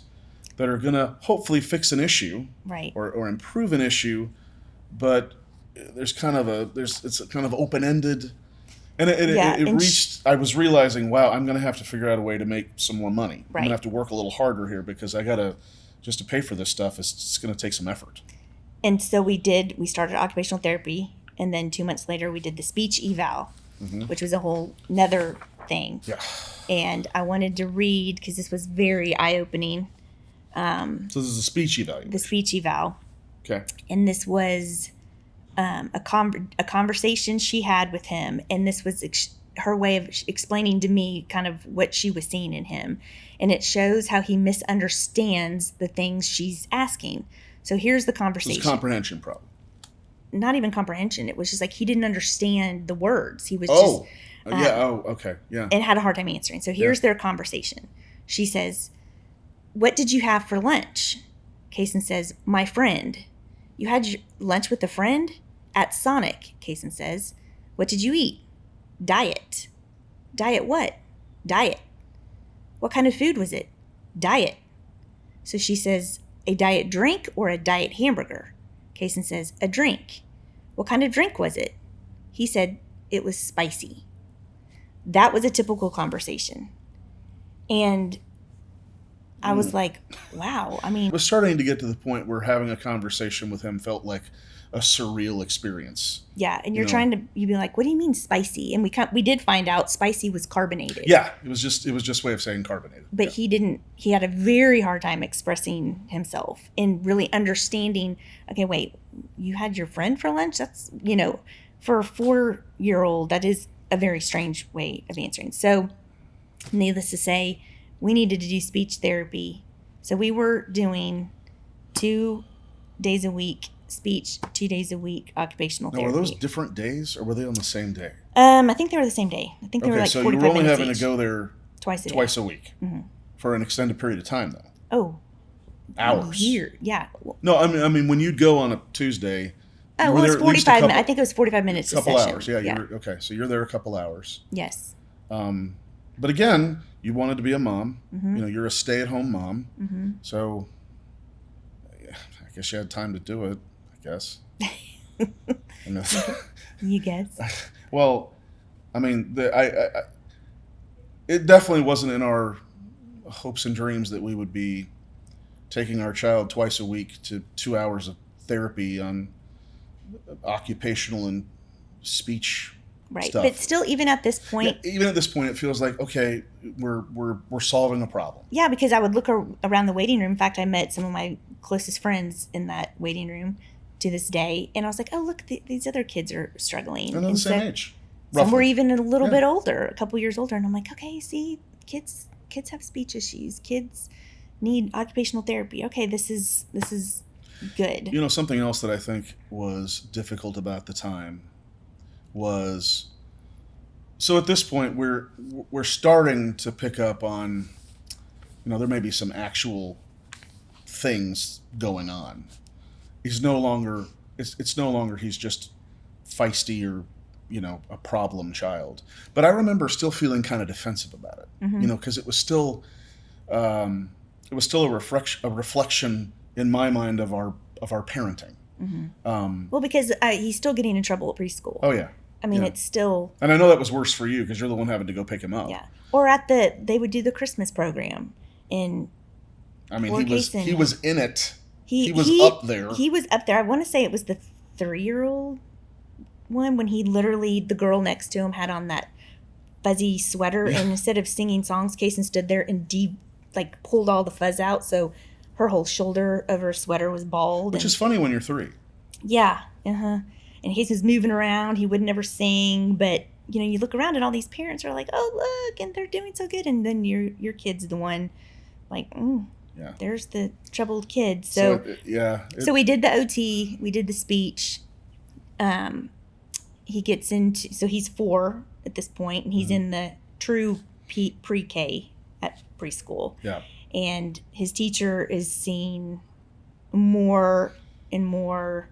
that are going to hopefully fix an issue, or improve an issue, but it's kind of open-ended, and it reached. I was realizing, wow, I'm going to have to figure out a way to make some more money. I'm going to have to work a little harder here, because I got to just to pay for this stuff. It's going to take some effort. And so we started occupational therapy, and then 2 months later we did the speech eval, which was a whole nother thing. Yeah. And I wanted to read, because this was very eye-opening. So this is a speech the evaluation. speech eval. Okay. And this was a conversation she had with him. And this was her way of explaining to me kind of what she was seeing in him. And it shows how he misunderstands the things she's asking. So here's the conversation. It's a comprehension problem. Not even comprehension. It was just like he didn't understand the words. He was Okay. Yeah. And had a hard time answering. So here's their conversation. She says, "What did you have for lunch?" Cason says, "My friend." "You had your lunch with a friend?" "At Sonic," Cason says. "What did you eat?" "Diet." "Diet what?" "Diet." "What kind of food was it?" "Diet." So she says, "A diet drink or a diet hamburger?" Cason says, "A drink." "What kind of drink was it?" He said, "It was spicy." That was a typical conversation. And I was like, wow. I mean, it was starting to get to the point where having a conversation with him felt like a surreal experience. Yeah, and you'd be like, "What do you mean spicy?" And we did find out spicy was carbonated. Yeah, it was just a way of saying carbonated. But he had a very hard time expressing himself and really understanding, okay, wait, you had your friend for lunch? That's, for a 4-year-old, that is a very strange way of answering. So, needless to say, we needed to do speech therapy. So we were doing 2 days a week speech, 2 days a week occupational therapy. Now, were those different days or were they on the same day? I think they were the same day. I think they were like 45 minutes. So you were only having each. to go there twice a week for an extended period of time, though. Oh, hours. Year, yeah. No, I mean when you'd go on a Tuesday. Oh, well, it was 45 minutes. I think it was 45 minutes. A couple hours, yeah. Okay, so you're there a couple hours. Yes. But again, you wanted to be a mom. You're a stay-at-home mom. So I guess you had time to do it. I guess. You guess. Well, I mean, it definitely wasn't in our hopes and dreams that we would be taking our child twice a week to 2 hours of therapy on occupational and speech stuff. But still, even at this point, it feels like, okay, we're solving a problem. Yeah, because I would look around the waiting room. In fact, I met some of my closest friends in that waiting room to this day, and I was like, oh, look, these other kids are struggling. And they're the same age. Roughly. Some were even a little bit older, a couple years older, and I'm like, okay, see, kids have speech issues. Kids need occupational therapy. Okay, this is good. Something else that I think was difficult about the time was, so at this point we're starting to pick up on, there may be some actual things going on. It's no longer he's just feisty or a problem child. But I remember still feeling kind of defensive about it, because it was still a reflection in my mind of our parenting. Well, because he's still getting in trouble at preschool. Oh yeah. I mean, it's still. And I know that was worse for you because you're the one having to go pick him up. Yeah. Or they would do the Christmas program in. I mean, he was in it. He was up there. He was up there. I want to say it was the 3-year-old one when the girl next to him had on that fuzzy sweater, and instead of singing songs, Cason stood there and pulled all the fuzz out, so her whole shoulder of her sweater was bald. Which is funny when you're 3. Yeah. And Cason was moving around. He would never sing, but you look around and all these parents are like, oh, look, and they're doing so good, and then your kid's the one yeah, there's the troubled kid. So we did the OT, we did the speech. He gets into, so he's 4 at this point, and he's in the true pre-K at preschool. Yeah. And his teacher is seeing more and more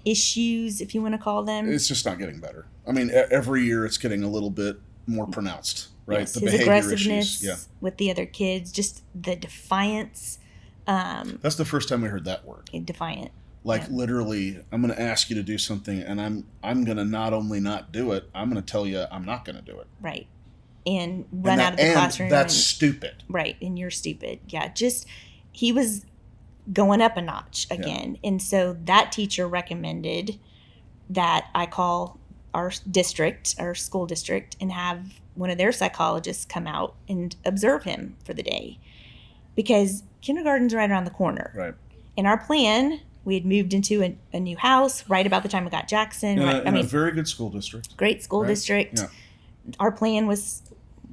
issues, if you want to call them. It's just not getting better. I mean, every year it's getting a little bit more pronounced, right? Yes, the his behavior aggressiveness issues. with the other kids, just the defiance. That's the first time we heard that word. Defiant. Literally, I'm going to ask you to do something, and I'm going to not only not do it, I'm going to tell you I'm not going to do it. Right. And run out of the classroom. That's stupid. Right. And you're stupid. Yeah. He was going up a notch again. Yeah. And so that teacher recommended that I call our school district, and have one of their psychologists come out and observe him for the day. Because kindergarten's right around the corner. Right. In our plan, we had moved into a new house right about the time we got Jackson. In a very good school district. Great school district. Yeah. Our plan was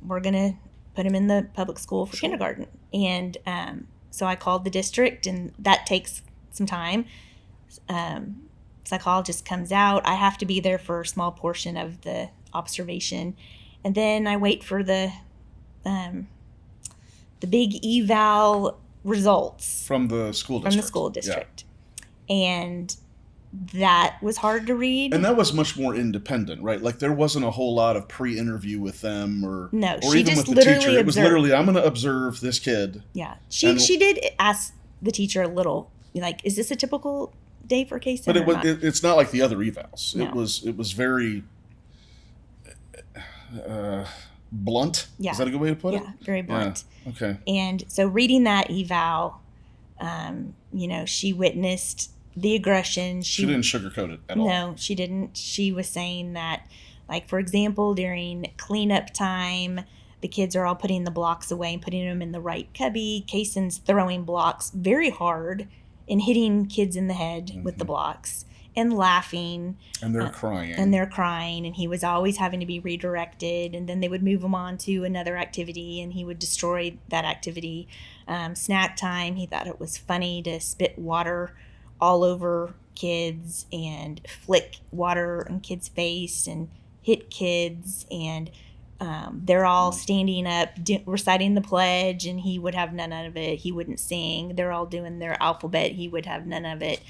we're going to put him in the public school for kindergarten. And so I called the district, and that takes some time. Psychologist comes out. I have to be there for a small portion of the observation. And then I wait for the big eval results from the school district. And that was hard to read. And that was much more independent, right? Like there wasn't a whole lot of pre-interview with them or she even just with the teacher. observed. It was literally, I'm going to observe this kid. Yeah. She did ask the teacher a little, like, is this a typical day for Cason? But it's not like the other evals. No. It was very blunt. Yeah. Is that a good way to put it? Yeah, very blunt. Yeah. Okay. And so reading that eval, she witnessed the aggression. She didn't sugarcoat it at all. No, she didn't. She was saying that, like, for example, during cleanup time, the kids are all putting the blocks away and putting them in the right cubby. Cason's throwing blocks very hard and hitting kids in the head with the blocks and laughing. And they're crying. And he was always having to be redirected. And then they would move him on to another activity, and he would destroy that activity. Snack time, he thought it was funny to spit water all over kids and flick water on kids' face and hit kids. And they're all standing up, reciting the pledge, and he would have none of it. He wouldn't sing. They're all doing their alphabet. He would have none of it.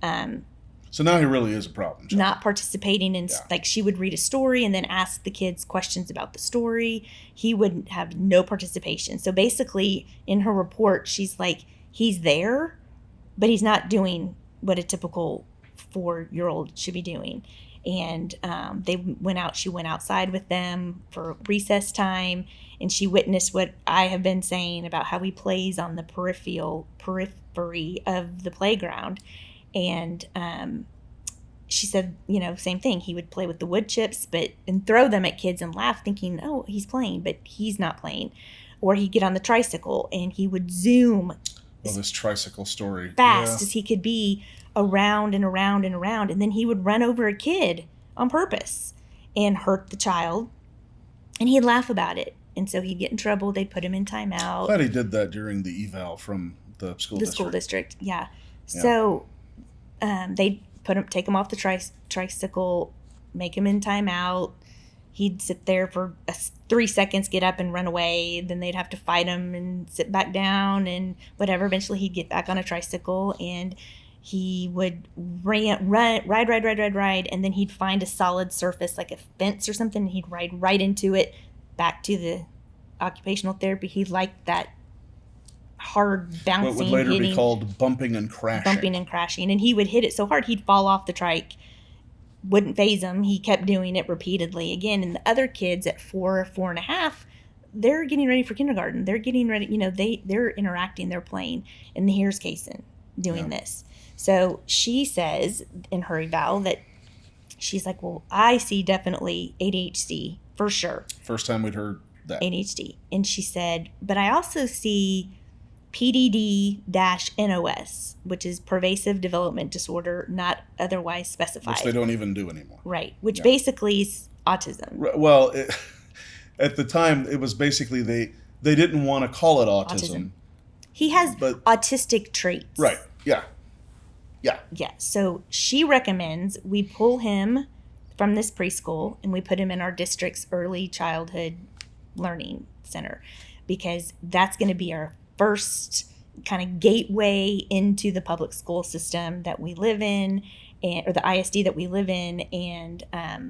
So now he really is a problem child. Not participating in, like, she would read a story and then ask the kids questions about the story. He would have no participation. So basically, in her report, she's like, he's there, but he's not doing what a typical 4-year-old should be doing. And she went outside with them for recess time, and she witnessed what I have been saying about how he plays on the periphery of the playground. And she said, same thing. He would play with the wood chips and throw them at kids and laugh, thinking, oh, he's playing, but he's not playing. Or he'd get on the tricycle and he would zoom this tricycle story. Fast as he could be, around and around and around. And then he would run over a kid on purpose and hurt the child. And he'd laugh about it. And so he'd get in trouble. They'd put him in timeout. Glad he did that during the eval from the school district. School district, yeah. So they'd take him off the tricycle, make him in timeout. He'd sit there for 3 seconds, get up and run away. Then they'd have to fight him and sit back down and whatever. Eventually he'd get back on a tricycle and he would ride. And then he'd find a solid surface like a fence or something. And he'd ride right into it back to the occupational therapy. He liked that hard bouncing. What would later be called bumping and crashing. And he would hit it so hard he'd fall off the trike. Wouldn't faze him. He kept doing it repeatedly again. And the other kids at 4.5, they're getting ready for kindergarten. They're getting ready, they're interacting, they're playing. And here's Cason doing this. So she says in her eval that she's like, well, I see definitely ADHD for sure. First time we'd heard that. ADHD. And she said, but I also see PDD-NOS, which is pervasive development disorder, not otherwise specified. Which they don't even do anymore. Right. Which basically is autism. Well, at the time, it was basically they didn't want to call it autism. He has autistic traits. Right. Yeah. So she recommends we pull him from this preschool and we put him in our district's early childhood learning center, because that's going to be our first kind of gateway into the public school system that we live in, or the ISD that we live in, and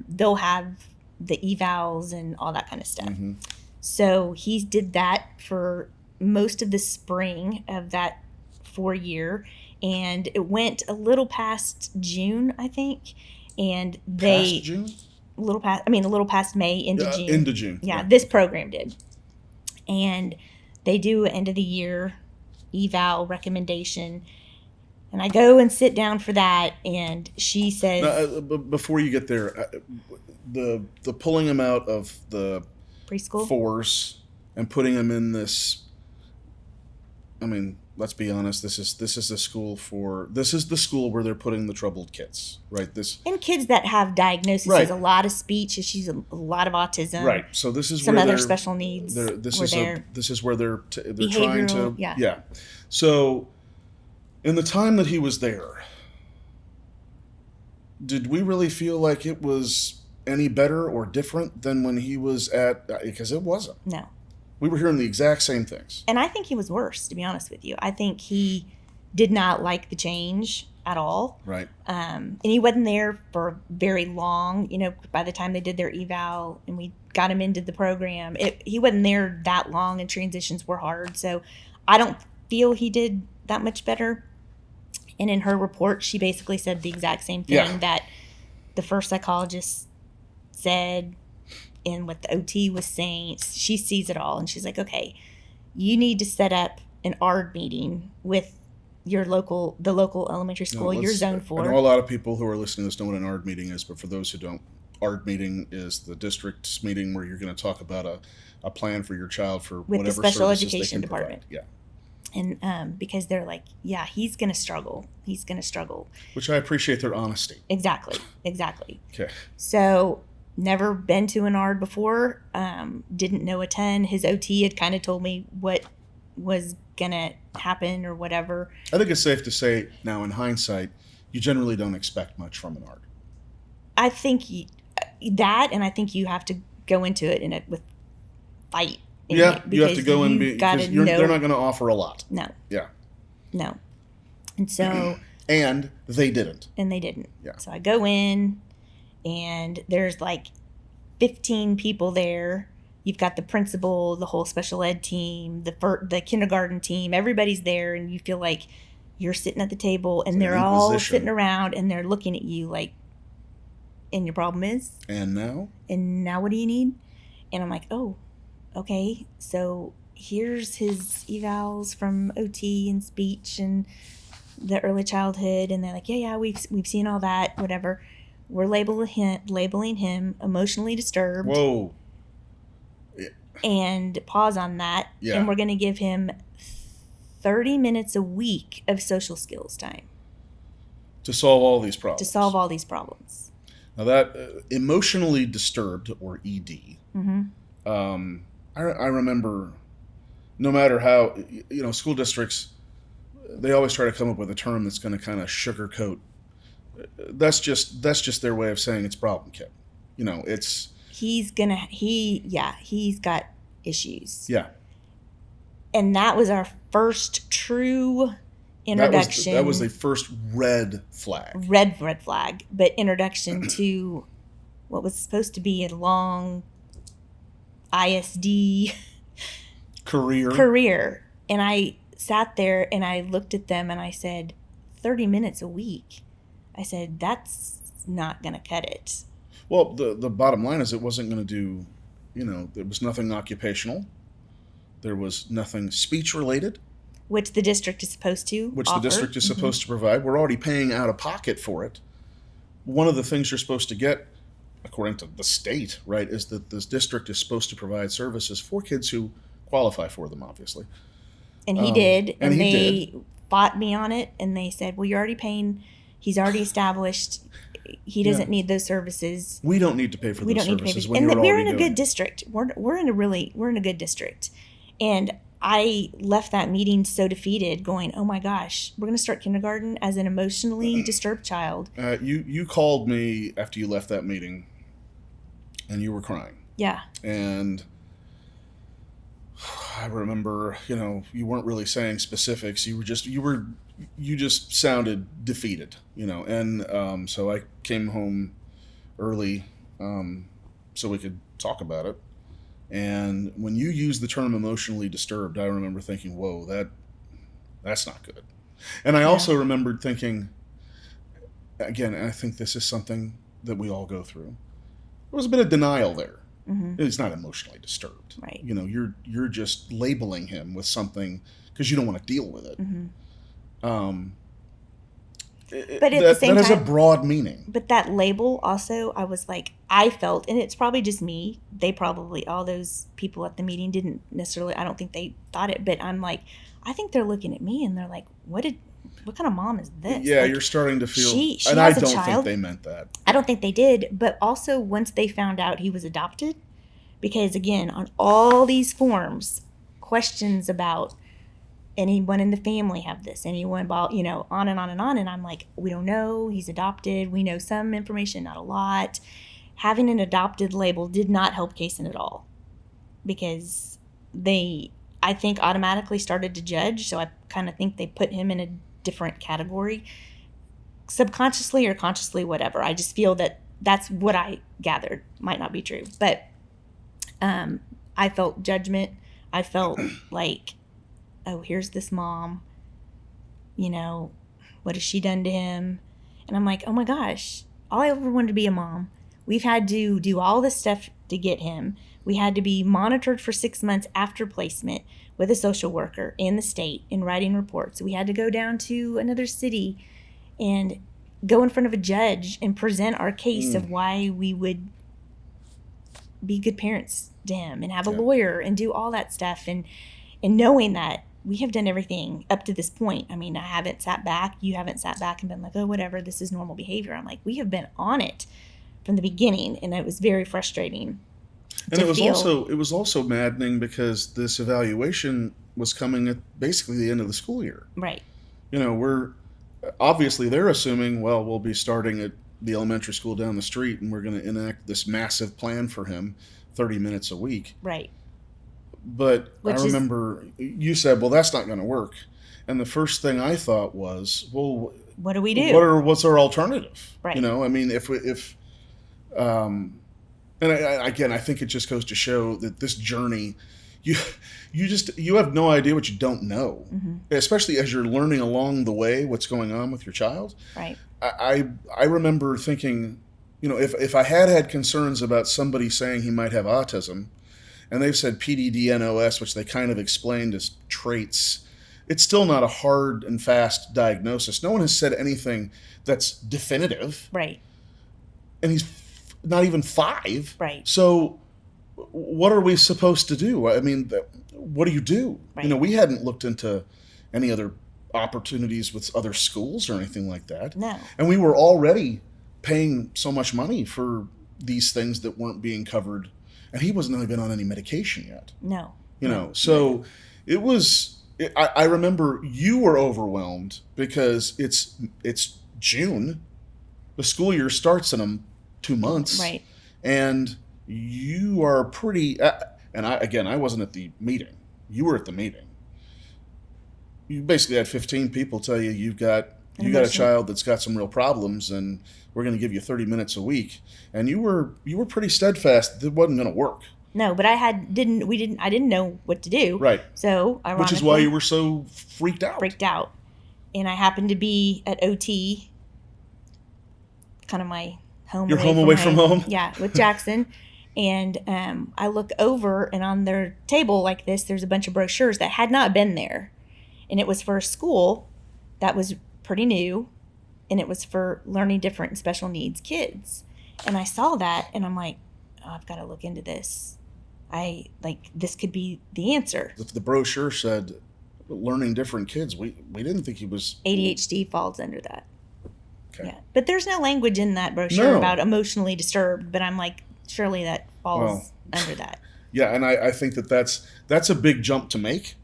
they'll have the evals and all that kind of stuff. Mm-hmm. So he did that for most of the spring of that 4-year, and it went a little past June, I think, and they past June? a little past May into June. Into June. Yeah, this program did. And they do end of the year eval recommendation. And I go and sit down for that, and she says... Now, before you get there, the pulling him out of the preschool force and putting him in this... I mean, let's be honest. This is the school where they're putting the troubled kids, right? And kids that have diagnoses, Right. a lot of speech issues, a lot of autism, Right. So this is some where other they're special needs. this where is they're this is where they're trying to behavioral, yeah. So in the time that he was there, did we really feel like it was any better or different than when he was at? Because it wasn't. No. We were hearing the exact same things. And I think he was worse, to be honest with you. I think he did not like the change at all. Right. And he wasn't there for very long. By the time they did their eval and we got him into the program, he wasn't there that long, and transitions were hard. So I don't feel he did that much better. And in her report, she basically said the exact same thing that the first psychologist said and what the OT was saying. She sees it all, and she's like, okay, you need to set up an ARD meeting with the local elementary school you're zoned for. I know a lot of people who are listening to this know what an ARD meeting is, but for those who don't, ARD meeting is the district's meeting where you're going to talk about a plan for your child for with whatever the special services education they can department. Provide. Yeah. And because they're like, yeah, he's going to struggle. He's going to struggle. Which I appreciate their honesty. Exactly. Okay. So never been to an ARD before. Didn't know a ton. His OT had kind of told me what was going to happen or whatever. I think it's safe to say now in hindsight, you generally don't expect much from an ARD. I think that, and I think you have to go into it with fight. You have to go in because they're not going to offer a lot. No. Yeah. No. And so. And they didn't. Yeah. So I go in, and there's like 15 people there. You've got the principal, the whole special ed team, the kindergarten team. Everybody's there, and you feel like you're sitting at the table, and they're all sitting around, and they're looking at you like, and your problem is? And now? And now what do you need? And I'm like, oh, okay. So here's his evals from OT and speech and the early childhood. And they're like, yeah, we've seen all that, whatever. We're labeling him emotionally disturbed. Whoa. And pause on that. Yeah. And we're going to give him 30 minutes a week of social skills time. To solve all these problems. Now that emotionally disturbed, or ED, Mm-hmm. I remember, no matter how, school districts, they always try to come up with a term that's going to kind of sugarcoat. That's just their way of saying it's problem kid. He's got issues. Yeah. And that was our first true introduction. That was the first red flag. Red flag, but introduction to what was supposed to be a long ISD career. And I sat there and I looked at them and I said, 30 minutes a week. I said, that's not going to cut it. Well, the bottom line is it wasn't going to do, there was nothing occupational. There was nothing speech related. Which the district is supposed to offer. The district is supposed to provide. We're already paying out of pocket for it. One of the things you're supposed to get, according to the state, right, is that this district is supposed to provide services for kids who qualify for them, obviously. And he did. And they fought me on it. And they said, well, you're already paying. He's already established. He doesn't need those services. We don't need to pay for those services. And we're in a good district. We're in a good district. And I left that meeting so defeated, going, oh my gosh, we're going to start kindergarten as an emotionally disturbed child. You called me after you left that meeting, and you were crying. Yeah. And I remember, you weren't really saying specifics. You just sounded defeated, and so I came home early so we could talk about it. And when you used the term emotionally disturbed, I remember thinking, whoa, that's not good. And I also remembered thinking, again, I think this is something that we all go through. There was a bit of denial there. Mm-hmm. It's not emotionally disturbed. Right. You're just labeling him with something because you don't want to deal with it. Mm-hmm. But at the same that has a time, broad meaning. but that label also, I was like, I felt, and it's probably just me. They probably, all those people at the meeting didn't necessarily, I don't think they thought it, but I'm like, I think they're looking at me and they're like, what kind of mom is this? Yeah, like, you're starting to feel, she and I has a don't child. think they meant that. I don't think they did. But also, once they found out he was adopted, because again, on all these forms, questions about anyone in the family have this, anyone about, on and on and on. And I'm like, we don't know. He's adopted. We know some information, not a lot. Having an adopted label did not help Cason at all, because they, I think, automatically started to judge. So I kind of think they put him in a different category, subconsciously or consciously, whatever. I just feel that that's what I gathered. Might not be true, but I felt judgment. I felt like, oh, here's this mom, what has she done to him? And I'm like, oh my gosh, all I ever wanted to be a mom. We've had to do all this stuff to get him. We had to be monitored for 6 months after placement with a social worker in the state and writing reports. We had to go down to another city and go in front of a judge and present our case of why we would be good parents to him, and have a lawyer and do all that stuff. And knowing that we have done everything up to this point. I mean, I haven't sat back. You haven't sat back and been like, oh, whatever, this is normal behavior. I'm like, we have been on it from the beginning, and it was very frustrating. And it was also maddening because this evaluation was coming at basically the end of the school year. Right. We're obviously, they're assuming, well, we'll be starting at the elementary school down the street and we're going to enact this massive plan for him, 30 minutes a week. Right. But I remember you said, well, that's not going to work. And the first thing I thought was, well, what do we do? What's our alternative? Right. I mean, and again, I think it just goes to show that this journey, you have no idea what you don't know, especially as you're learning along the way what's going on with your child. Right. I remember thinking, if I had concerns about somebody saying he might have autism, and they've said PDD-NOS, which they kind of explained as traits, it's still not a hard and fast diagnosis. No one has said anything that's definitive. Right. And he's not even 5. Right. So what are we supposed to do? I mean, what do you do? Right. We hadn't looked into any other opportunities with other schools or anything like that. No. And we were already paying so much money for these things that weren't being covered. And he wasn't even on any medication yet. No. So it was, I remember you were overwhelmed because it's June. The school year starts in 2 months. Right. And you are pretty, and I wasn't at the meeting. You were at the meeting. You basically had 15 people tell you you got a child that's got some real problems, and we're going to give you 30 minutes a week. And you were pretty steadfast that it wasn't going to work. No, but I didn't know what to do. Right. So ironically, which is why you were so freaked out. And I happened to be at OT, kind of my home. Your home away from home? Yeah, with Jackson. And I look over, and on their table like this, there's a bunch of brochures that had not been there. And it was for a school that was pretty new, and it was for learning different and special needs kids. And I saw that, and I'm like, oh, I've got to look into this. This could be the answer. If the brochure said learning different kids, we didn't think he was... ADHD falls under that. Okay. Yeah. But there's no language in that brochure about emotionally disturbed, but I'm like, surely that falls under that. Yeah, and I think that's a big jump to make.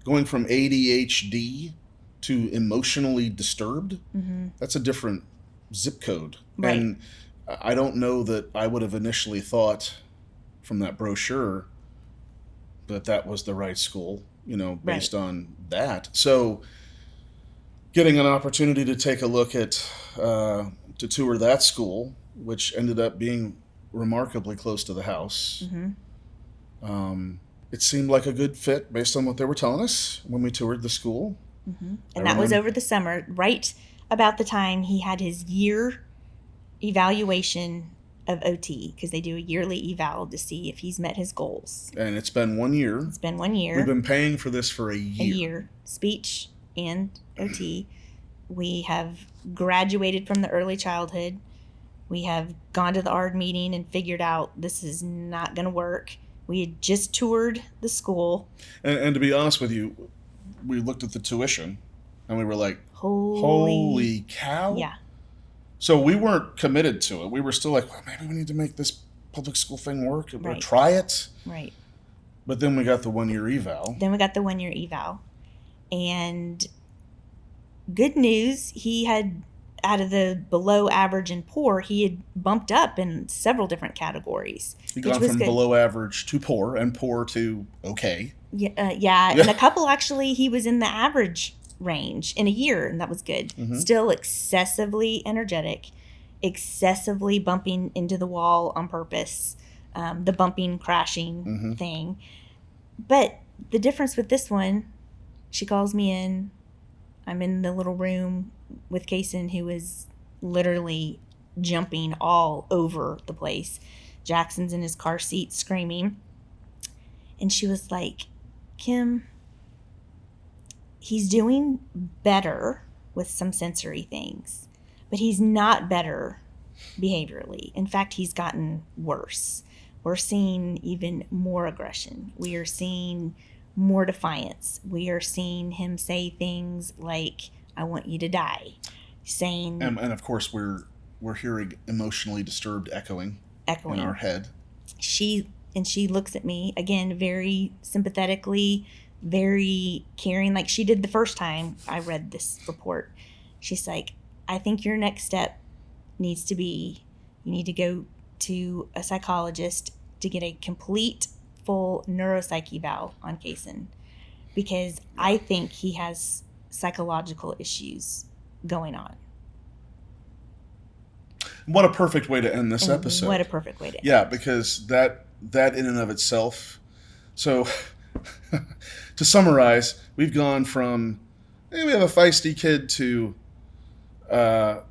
Going from ADHD to emotionally disturbed, that's a different zip code. Right. And I don't know that I would have initially thought from that brochure that was the right school, based on that. So getting an opportunity to take a look at, to tour that school, which ended up being remarkably close to the house. It seemed like a good fit based on what they were telling us when we toured the school. And that was over the summer, right about the time he had his year evaluation of OT, because they do a yearly eval to see if he's met his goals. And it's been 1 year. It's been 1 year. We've been paying for this for a year. Speech and OT. We have graduated from the early childhood. We have gone to the ARD meeting and figured out this is not going to work. We had just toured the school. And to be honest with you, we looked at the tuition and we were like, Holy cow. Yeah. So we weren't committed to it. We were still like, well, maybe we need to make this public school thing work or Right. try it. Right. But then we got the 1 year eval. And good news, he had, out of the below average and poor, he had bumped up in several different categories. He gone from below average to poor and poor to okay. Yeah. And a couple, actually, he was in the average range in a year, and that was good. Mm-hmm. Still excessively energetic, excessively bumping into the wall on purpose, the bumping, crashing thing. But the difference with this one, she calls me in. I'm in the little room with Cason, who is literally jumping all over the place. Jackson's in his car seat screaming. And she was like, Kim, he's doing better with some sensory things, but he's not better behaviorally. In fact, he's gotten worse. We're seeing even more aggression. We are seeing more defiance. We are seeing him say things like, I want you to die. Saying... And of course, we're hearing emotionally disturbed echoing in our head. She looks at me, again, very sympathetically, very caring, like she did the first time I read this report. She's like, I think your next step needs to be, you need to go to a psychologist to get a complete, full neuropsych eval on Cason, because I think he has psychological issues going on. What a perfect way to end this episode. What a perfect way to end. Yeah, because that in and of itself. So, to summarize, we've gone from, we have a feisty kid to a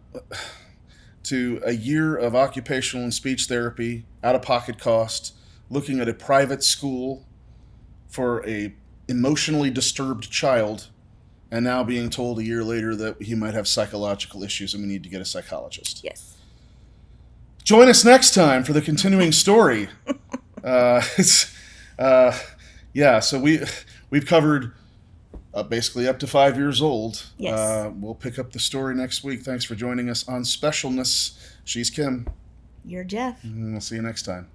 year of occupational and speech therapy, out-of-pocket cost, looking at a private school for a emotionally disturbed child, and now being told a year later that he might have psychological issues and we need to get a psychologist. Yes. Join us next time for the continuing story. So we've covered basically up to 5 years old. Yes. We'll pick up the story next week. Thanks for joining us on Specialness. She's Kim. You're Jeff. And we'll see you next time.